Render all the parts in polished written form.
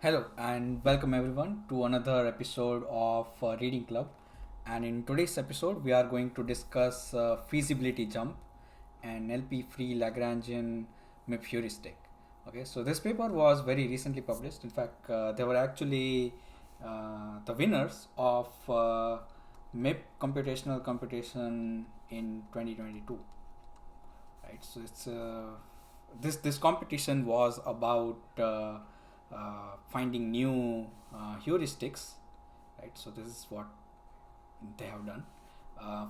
Hello and welcome everyone to another episode of Reading Club. And in today's episode, we are going to discuss feasibility jump and LP-free Lagrangian MIP heuristic. Okay, so this paper was very recently published. In fact, they were actually the winners of MIP Computational computation in 2022. Right, so it's this competition was about finding new heuristics, right? So this is what they have done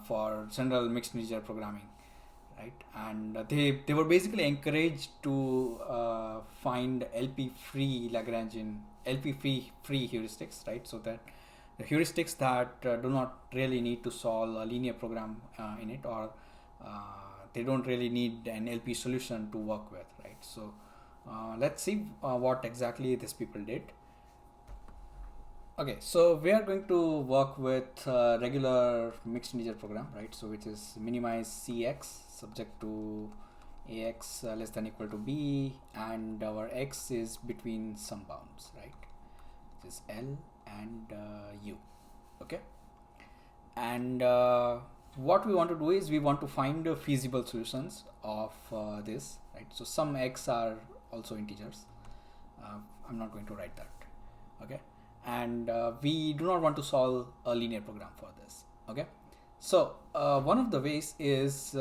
for general mixed integer programming, right? And they were basically encouraged to find LP free heuristics, right? So that the heuristics that do not really need to solve a linear program in it, or they don't really need an LP solution to work with, right? So let's see what exactly these people did. Okay, so we are going to work with regular mixed integer program, right? So which is minimize Cx subject to Ax less than equal to B, and our X is between some bounds, right? Which is L and U. Okay, and what we want to do is we want to find feasible solutions of this, right? So some X are also integers. I'm not going to write that. Okay, and we do not want to solve a linear program for this. Okay, so one of the ways is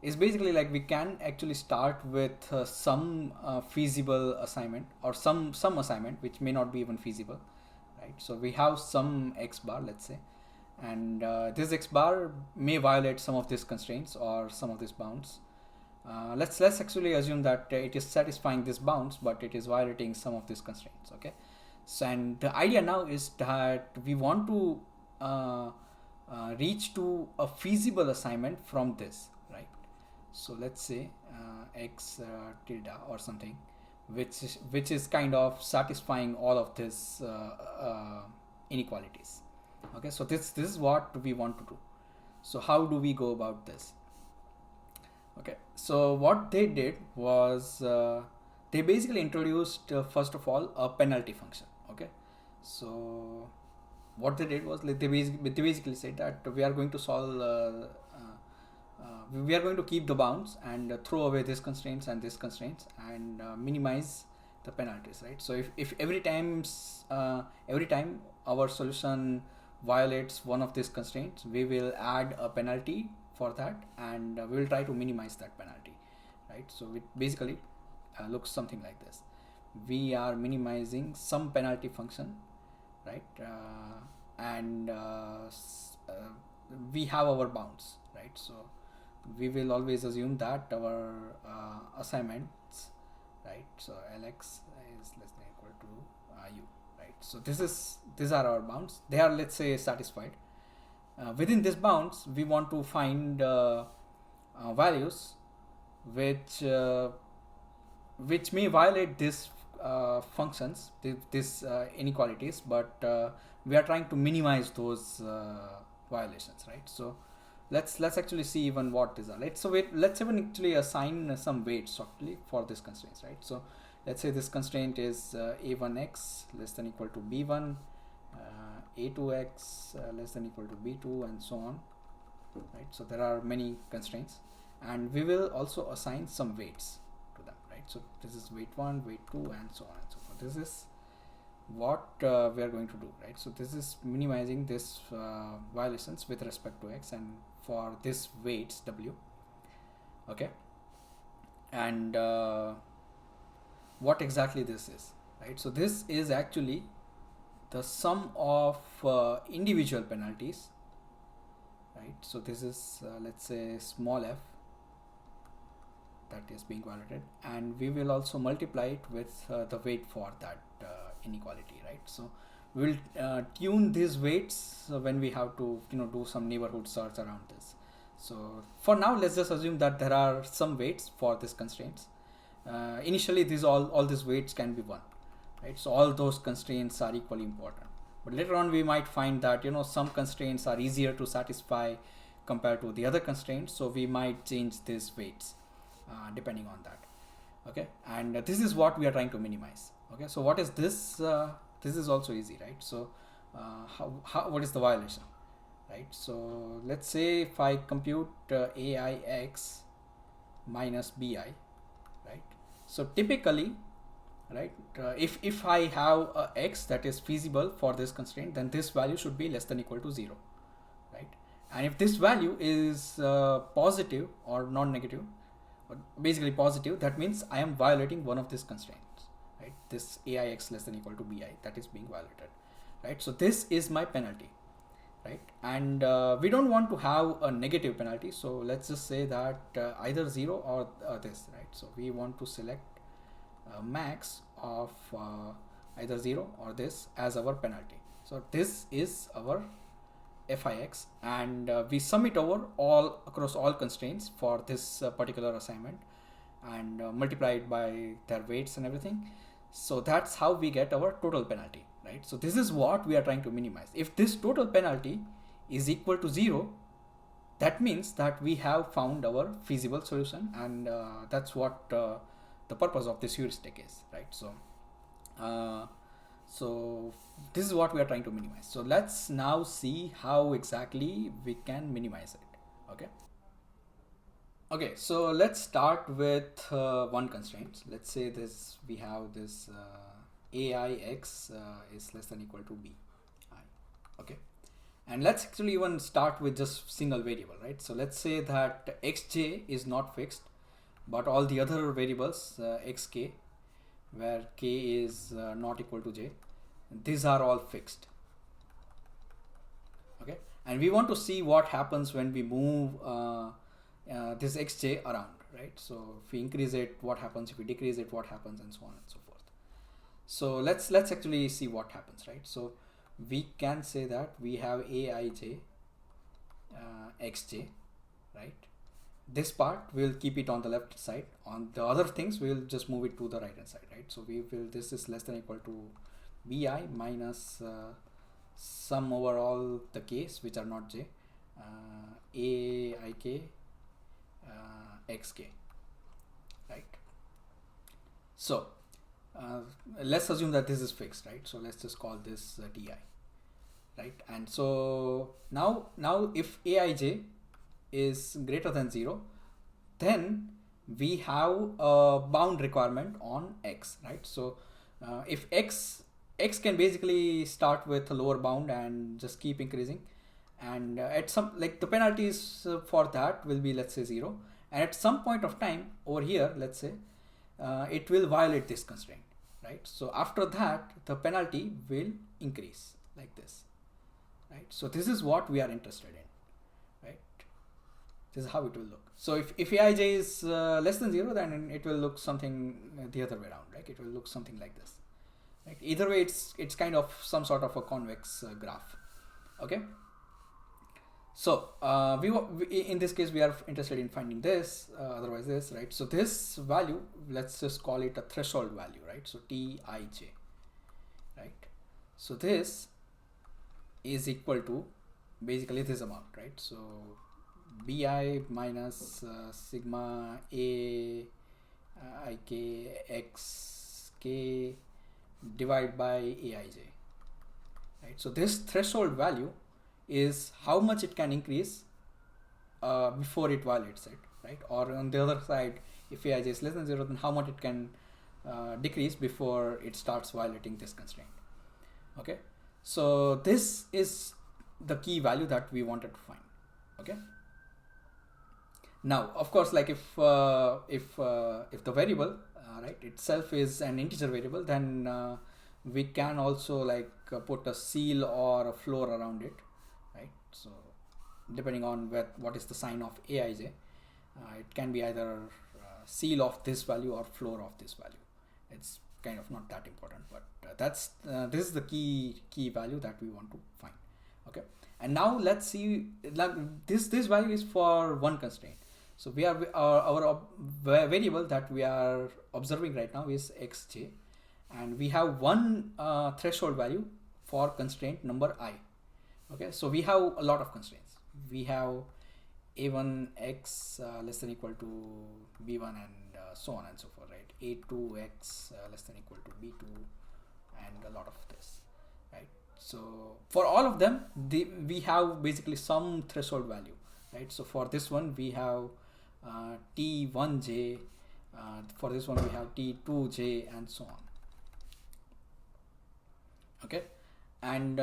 basically like we can actually start with some feasible assignment, or some assignment which may not be even feasible, right? So we have some X bar, let's say, and this X bar may violate some of these constraints or some of these bounds. Let's actually assume that it is satisfying these bounds, but it is violating some of these constraints. Okay, so and the idea now is that we want to reach to a feasible assignment from this, right? So let's say x tilde or something, which is kind of satisfying all of these inequalities. Okay, so this is what we want to do. So how do we go about this? Okay, so what they did was they basically introduced first of all a penalty function. Okay, so what they did was like they basically said that we are going to solve we are going to keep the bounds and throw away these constraints and these constraints, and minimize the penalties, right? So if every time our solution violates one of these constraints, we will add a penalty for that, and we will try to minimize that penalty, right? So it basically looks something like this. We are minimizing some penalty function, right? And we have our bounds, right? So we will always assume that our assignments, right? So Lx is less than equal to U, right? So these are our bounds. They are, let's say, satisfied. Within these bounds, we want to find values which may violate these functions, these inequalities, but we are trying to minimize those violations, right? So let's actually see even what these are, right? So let's even actually assign some weights actually for these constraints, right? So let's say this constraint is a1x less than equal to b1, a2x less than equal to b2, and so on, right? So there are many constraints, and we will also assign some weights to them, right? So this is weight 1, weight 2, and so on and so forth. This is what we are going to do, right? So this is minimizing this violations with respect to x, and for this weights w. Okay, and what exactly this is, right? So this is actually the sum of individual penalties, right? So this is let's say small f that is being violated, and we will also multiply it with the weight for that inequality, right? So we'll tune these weights when we have to do some neighborhood search around this. So for now, let's just assume that there are some weights for these constraints. Initially, all these weights can be 1, right? So all those constraints are equally important, but later on we might find that some constraints are easier to satisfy compared to the other constraints, so we might change these weights depending on that. Okay, and this is what we are trying to minimize. Okay, so what is this? This is also easy, right? So what is the violation, right? So let's say if I compute AIX minus BI, right? So typically, right, if I have a X that is feasible for this constraint, then this value should be less than equal to 0, right? And if this value is positive or non-negative, or basically positive, that means I am violating one of these constraints, right? This AIX less than equal to BI, that is being violated, right? So this is my penalty, right? And we don't want to have a negative penalty, so let's just say that either 0 or this, right? So we want to select max of either 0 or this as our penalty. So this is our FIX, and we sum it over all across all constraints for this particular assignment, and multiply it by their weights and everything. So that's how we get our total penalty, right? So this is what we are trying to minimize. If this total penalty is equal to 0, that means that we have found our feasible solution, and that's what the purpose of this heuristic is, right? So this is what we are trying to minimize. So let's now see how exactly we can minimize it. Okay, so let's start with one constraint. Let's say this, we have this AIX is less than equal to BI. Okay, and let's actually even start with just single variable, right? So let's say that xj is not fixed, but all the other variables xk, where k is not equal to j, these are all fixed. Okay, and we want to see what happens when we move this xj around, right? So if we increase it, what happens? If we decrease it, what happens? And so on and so forth. So let's actually see what happens, right? So we can say that we have aij xj, right? This part we'll keep it on the left side. On the other things we'll just move it to the right hand side, right? So we will, this is less than equal to bi minus sum over all the k's which are not j, aik xk, right? So let's assume that this is fixed, right? So let's just call this di, right? And so now if aij is greater than 0, then we have a bound requirement on x, right? So if x can basically start with a lower bound and just keep increasing, and at some, like, the penalties for that will be, let's say, 0, and at some point of time over here, let's say it will violate this constraint, right? So after that the penalty will increase like this, right? So this is what we are interested in, right? This is how it will look. So if aij is less than 0, then it will look something the other way around, right? It will look something like this, right? Either way, it's kind of some sort of a convex graph. Okay, so we in this case we are interested in finding this, otherwise this, right? So this value, let's just call it a threshold value, right? So tij, right? So this is equal to basically this amount, right? So bi minus sigma a ik x k divided by aij, right? So this threshold value is how much it can increase before it violates it, right? Or on the other side, if aij is less than 0, then how much it can decrease before it starts violating this constraint. Okay, so this is the key value that we wanted to find. Okay, now of course, like if the variable right itself is an integer variable, then we can also like put a seal or a floor around it, right? So depending on what is the sign of aij, it can be either seal of this value or floor of this value. It's kind of not that important, but that's this is the key value that we want to find. Okay, and now let's see, like, this value is for one constraint. So we are our variable that we are observing right now is xj, and we have one threshold value for constraint number I. Okay, so we have a lot of constraints. We have a1x less than equal to b1 and so on and so forth, right? a2x less than equal to b2 and a lot of this, right? So for all of them, we have basically some threshold value, right? So for this one we have t1j, for this one we have t2j and so on. Okay, and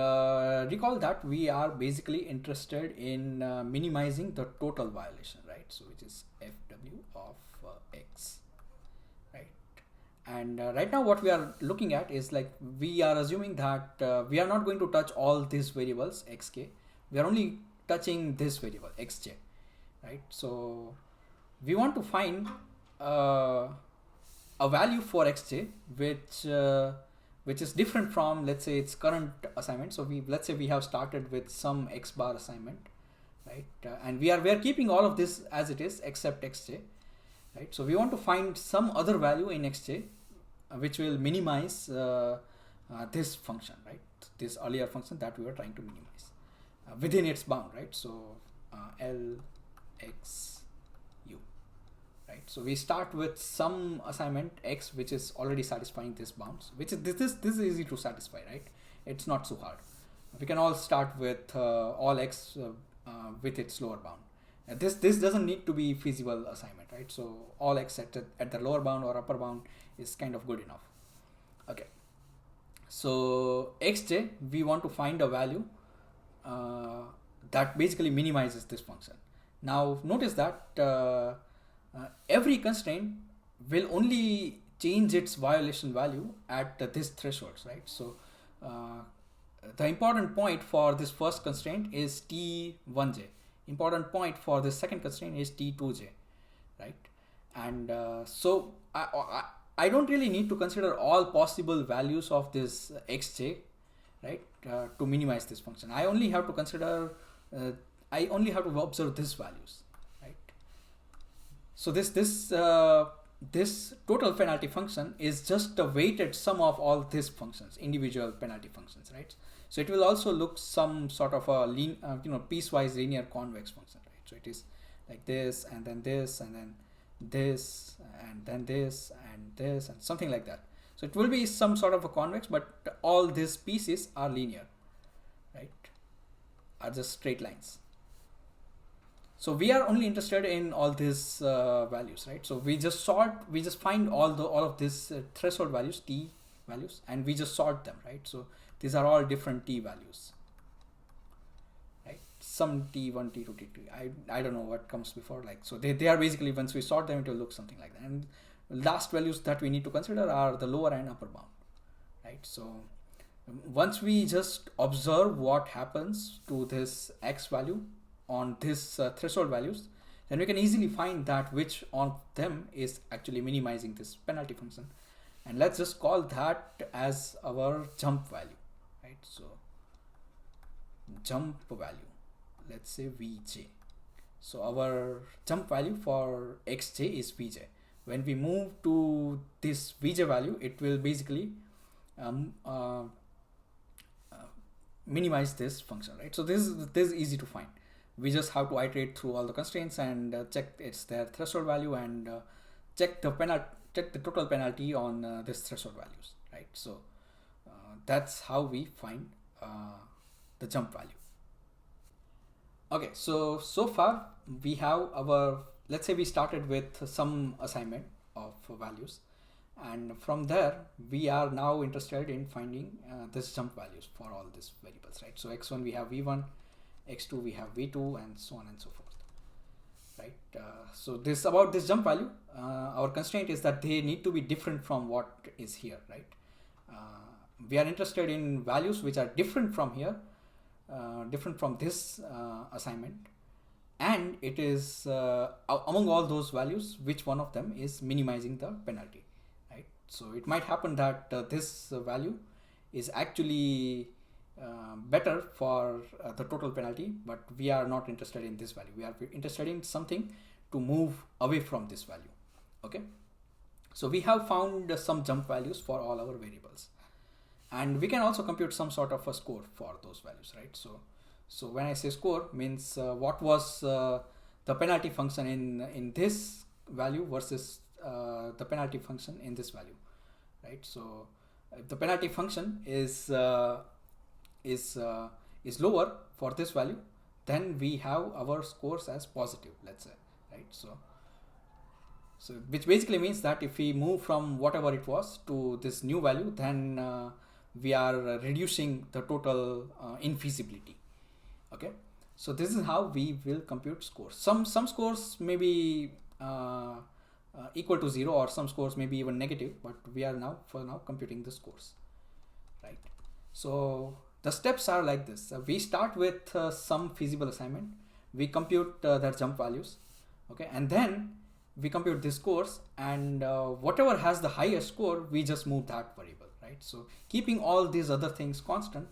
recall that we are basically interested in minimizing the total violation, right? So which is fw of x, right? And right now what we are looking at is like we are assuming that we are not going to touch all these variables xk, we are only touching this variable xj, right? So we want to find a value for xj which is different from, let's say, its current assignment. So let's say we have started with some x bar assignment, right? And we are keeping all of this as it is except xj, right? So we want to find some other value in xj which will minimize this function, right? This earlier function that we were trying to minimize within its bound, right? So lxu, right? So we start with some assignment x which is already satisfying this bounds, which is this is easy to satisfy, right? It's not so hard. We can all start with all x with its lower bound. This doesn't need to be feasible assignment, right? So all x at the lower bound or upper bound is kind of good enough. Okay, so xj, we want to find a value that basically minimizes this function. Now notice that every constraint will only change its violation value at this thresholds, right? So the important point for this first constraint is t1j. Important point for the second constraint is t2j, right? And so I don't really need to consider all possible values of this xj, right, to minimize this function. I only have to consider, I only have to observe these values, right? So this total penalty function is just a weighted sum of all these functions, individual penalty functions, right? So it will also look some sort of a piecewise linear convex function, right? So it is like this and then this and then this and then this and this and something like that. So it will be some sort of a convex, but all these pieces are linear, right? Are just straight lines. So we are only interested in all these values, right? So we just find all of these threshold values, t values, and we just sort them, right? So these are all different t values, right? Some t1, t2, t3. I don't know what comes before, like, so they are basically, once we sort them, it will look something like that. And last values that we need to consider are the lower and upper bound, right? So once we just observe what happens to this x value on this threshold values, then we can easily find that which on them is actually minimizing this penalty function. And let's just call that as our jump value, right? So jump value, let's say vj. So our jump value for xj is vj. When we move to this vj value, it will basically minimize this function, right? So this is easy to find. We just have to iterate through all the constraints and check their threshold value and check the total penalty on this threshold values, right? So that's how we find the jump value. Okay, so far we have our, let's say we started with some assignment of values, and from there we are now interested in finding this jump values for all these variables, right? So x1 we have v1, x2 we have v2, and so on and so forth, right? So about this jump value, our constraint is that they need to be different from what is here, right? We are interested in values which are different from here, different from this assignment, and it is among all those values, which one of them is minimizing the penalty, right? So it might happen that this value is actually better for the total penalty, but we are not interested in this value. We are interested in something to move away from this value. Okay, so we have found some jump values for all our variables, and we can also compute some sort of a score for those values, right? So when I say score, means what was the the penalty function in this value versus the penalty function in this value, right? So if the penalty function is lower for this value, then we have our scores as positive, let's say, right? So which basically means that if we move from whatever it was to this new value, then we are reducing the total infeasibility. Okay, so this is how we will compute scores. Some scores may be equal to 0, or some scores may be even negative, but we are now computing the scores, right? So the steps are like this. We start with some feasible assignment, we compute their jump values, okay, and then we compute this scores, and whatever has the highest score, we just move that variable, right? So keeping all these other things constant,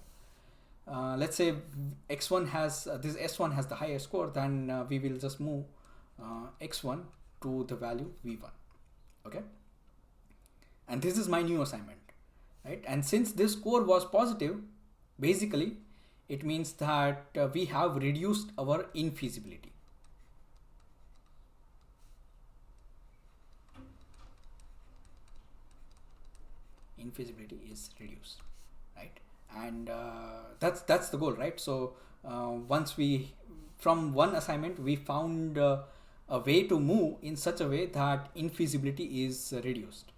let's say x1 has this s1 has the highest score, then we will just move x1 to the value v1, okay? And this is my new assignment, right? And since this score was positive, basically it means that we have reduced our infeasibility. Infeasibility is reduced, right? And that's the goal, right? So once we, from one assignment, we found a way to move in such a way that infeasibility is reduced.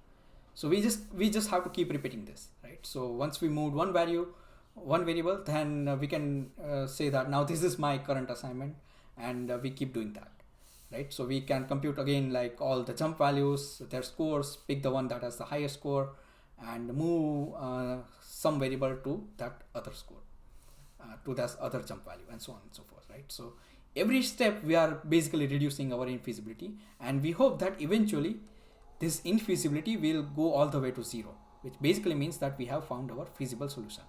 So we just have to keep repeating this, right? So once we moved one variable, then we can say that now this is my current assignment, and we keep doing that, right? So we can compute again like all the jump values, their scores, pick the one that has the highest score, and move some variable to that other score, to that other jump value, and so on and so forth, right? So every step we are basically reducing our infeasibility, and we hope that eventually this infeasibility will go all the way to 0, which basically means that we have found our feasible solution,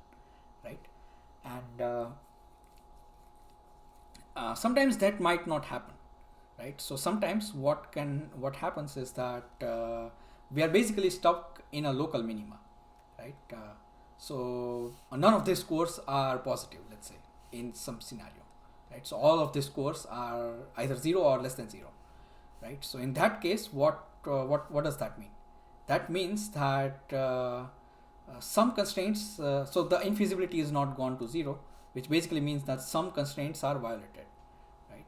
right? And sometimes that might not happen, right? So sometimes what happens is that we are basically stuck in a local minima, right? So none of these scores are positive, let's say, in some scenario, right? So all of these scores are either 0 or less than 0, right? So in that case, what does that mean? That means that some constraints, so the infeasibility is not gone to 0, which basically means that some constraints are violated, right?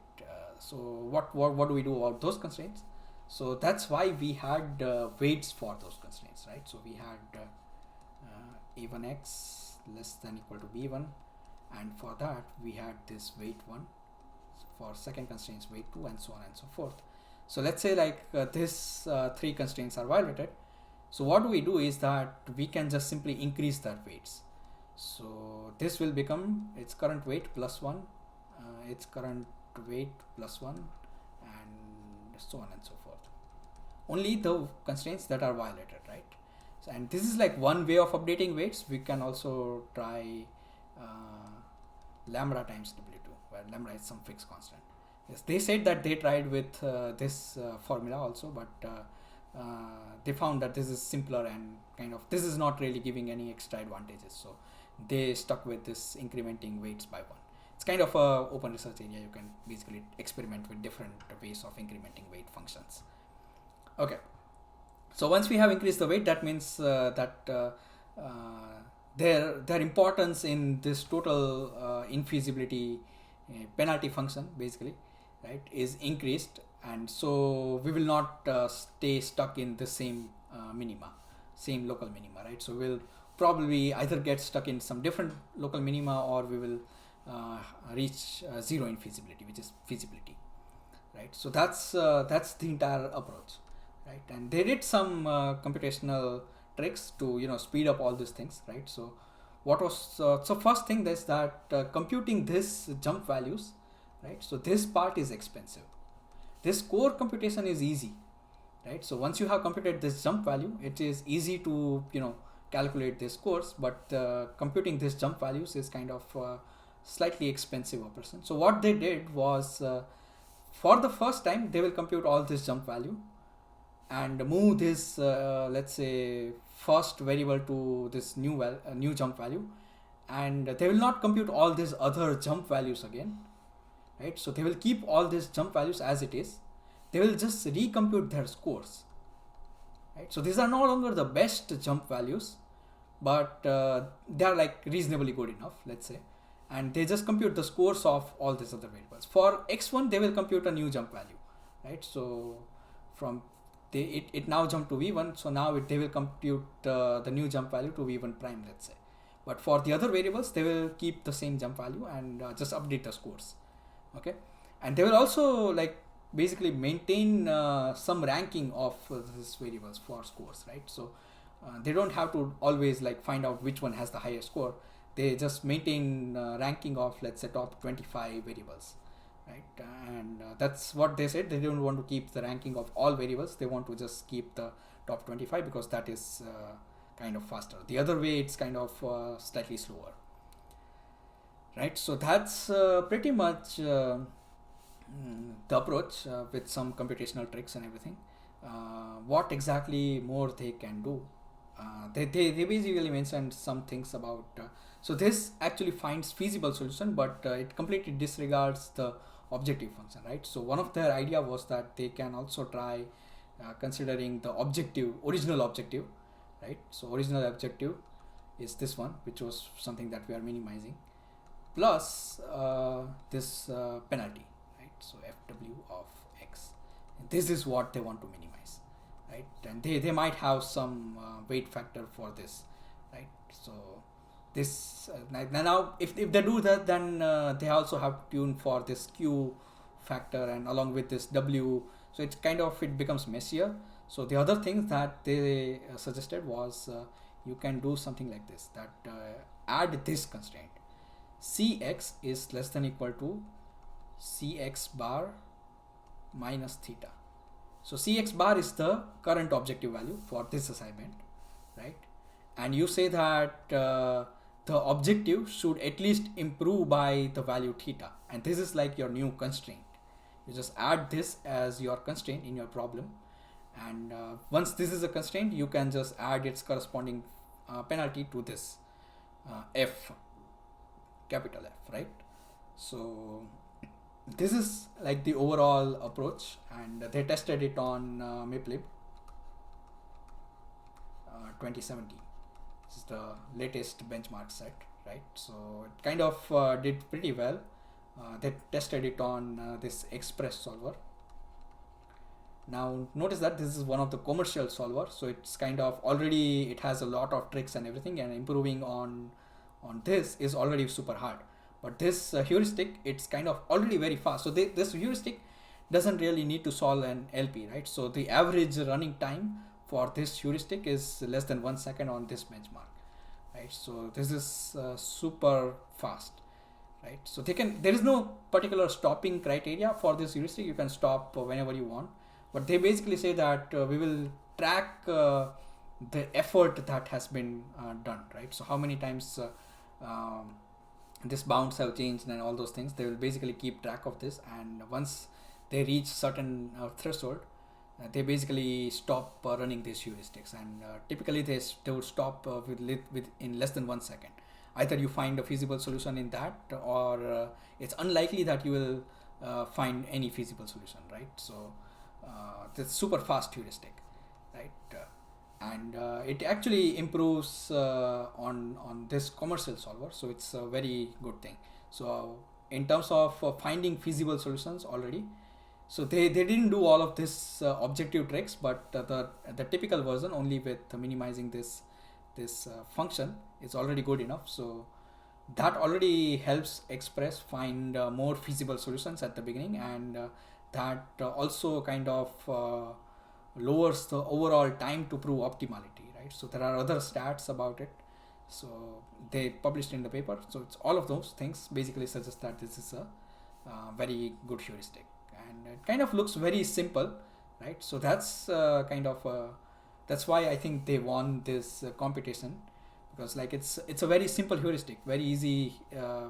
So what do we do about those constraints? So that's why we had weights for those constraints, right? So we had a1x less than equal to b1, and for that we had this weight 1, for second constraints weight 2, and so on and so forth. So let's say like these 3 constraints are violated. So what we do is that we can just simply increase their weights. So this will become its current weight plus 1, its current weight plus 1, and so on and so forth. Only the constraints that are violated, right? So, and this is like one way of updating weights. We can also try lambda times w2, where lambda is some fixed constant. Yes, they said that they tried with this formula also, but they found that this is simpler and kind of, this is not really giving any extra advantages. So they stuck with this incrementing weights by 1. It's kind of a open research area. You can basically experiment with different ways of incrementing weight functions. Okay, so once we have increased the weight, that means that their importance in this total infeasibility penalty function, basically, right, is increased, and so we will not stay stuck in the same same local minima, right? So we'll probably either get stuck in some different local minima, or we will reach 0 infeasibility, which is feasibility, right? So that's the entire approach, right? And they did some computational tricks to speed up all these things, right? So what was so first thing is that computing this jump values, right? So this part is expensive. This core computation is easy, right? So once you have computed this jump value, it is easy to calculate this scores, but computing this jump values is kind of slightly expensive operation. So what they did was, for the first time, they will compute all this jump value and move this let's say first variable to this new jump value, and they will not compute all these other jump values again. right? So they will keep all these jump values as it is. They will just recompute their scores, right? So these are no longer the best jump values, but they are like reasonably good enough, let's say, and they just compute the scores of all these other variables. For x1 they will compute a new jump value, right? So from it now jumped to v1, so now they will compute the new jump value to v1 prime, let's say. But for the other variables they will keep the same jump value and just update the scores, okay? And they will also like basically maintain some ranking of these variables for scores, right? So they don't have to always like find out which one has the highest score. They just maintain ranking of, let's say, top 25 variables, right? And that's what they said. They don't want to keep the ranking of all variables. They want to just keep the top 25 because that is kind of faster. The other way it's kind of slightly slower, right? So that's pretty much the approach with some computational tricks and everything. What exactly more they can do? They basically mentioned some things about so this actually finds feasible solution, but it completely disregards the objective function, right? So one of their idea was that they can also try considering the original objective, right? So original objective is this one, which was something that we are minimizing, plus this penalty, right? So fw of x, and this is what they want to minimize, right? And they might have some weight factor for this, right? So this now if they do that, then they also have to tune for this q factor and along with this w, so it's kind of, it becomes messier. So the other thing that they suggested was you can do something like this, that add this constraint, cx is less than equal to cx bar minus theta. So cx bar is the current objective value for this assignment, right? And you say that the objective should at least improve by the value theta, and this is like your new constraint. You just add this as your constraint in your problem, and once this is a constraint, you can just add its corresponding penalty to this f, capital F, right? So this is like the overall approach, and they tested it on MIP 2017. This is the latest benchmark set, right? So it kind of did pretty well. They tested it on this Express solver. Now notice that this is one of the commercial solver, so it's kind of already, it has a lot of tricks and everything, and improving on this is already super hard. But this heuristic, it's kind of already very fast. So this heuristic doesn't really need to solve an LP, right? So the average running time for this heuristic is less than 1 second on this benchmark, right? So this is super fast, right? So there is no particular stopping criteria for this heuristic. You can stop whenever you want, but they basically say that we will track the effort that has been done, right? So how many times this bounds have changed and all those things, they will basically keep track of this, and once they reach certain threshold, they basically stop running these heuristics, and typically they would stop with in less than 1 second. Either you find a feasible solution in that, or it's unlikely that you will find any feasible solution, right? So this super fast heuristic, right? And it actually improves on this commercial solver, so it's a very good thing. So in terms of finding feasible solutions already, so they didn't do all of this objective tricks, but the typical version only with minimizing this function is already good enough. So that already helps Express find more feasible solutions at the beginning, and that also kind of lowers the overall time to prove optimality, right? So there are other stats about it, so they published in the paper. So it's all of those things basically suggest that this is a very good heuristic, and it kind of looks very simple, right? So that's that's why I think they won this competition, because like it's a very simple heuristic, very easy,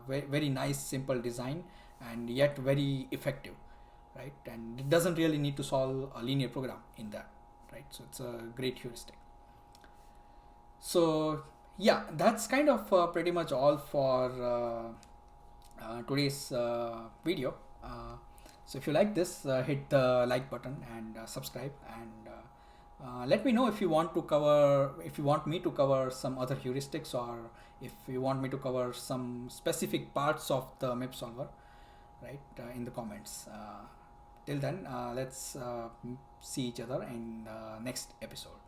very nice simple design, and yet very effective, right? And it doesn't really need to solve a linear program in that, right? So it's a great heuristic. So yeah, that's kind of pretty much all for today's video. So if you like this, hit the like button and subscribe, and let me know if you want me to cover some other heuristics, or if you want me to cover some specific parts of the MIP solver, right, in the comments. Till then, let's see each other in the next episode.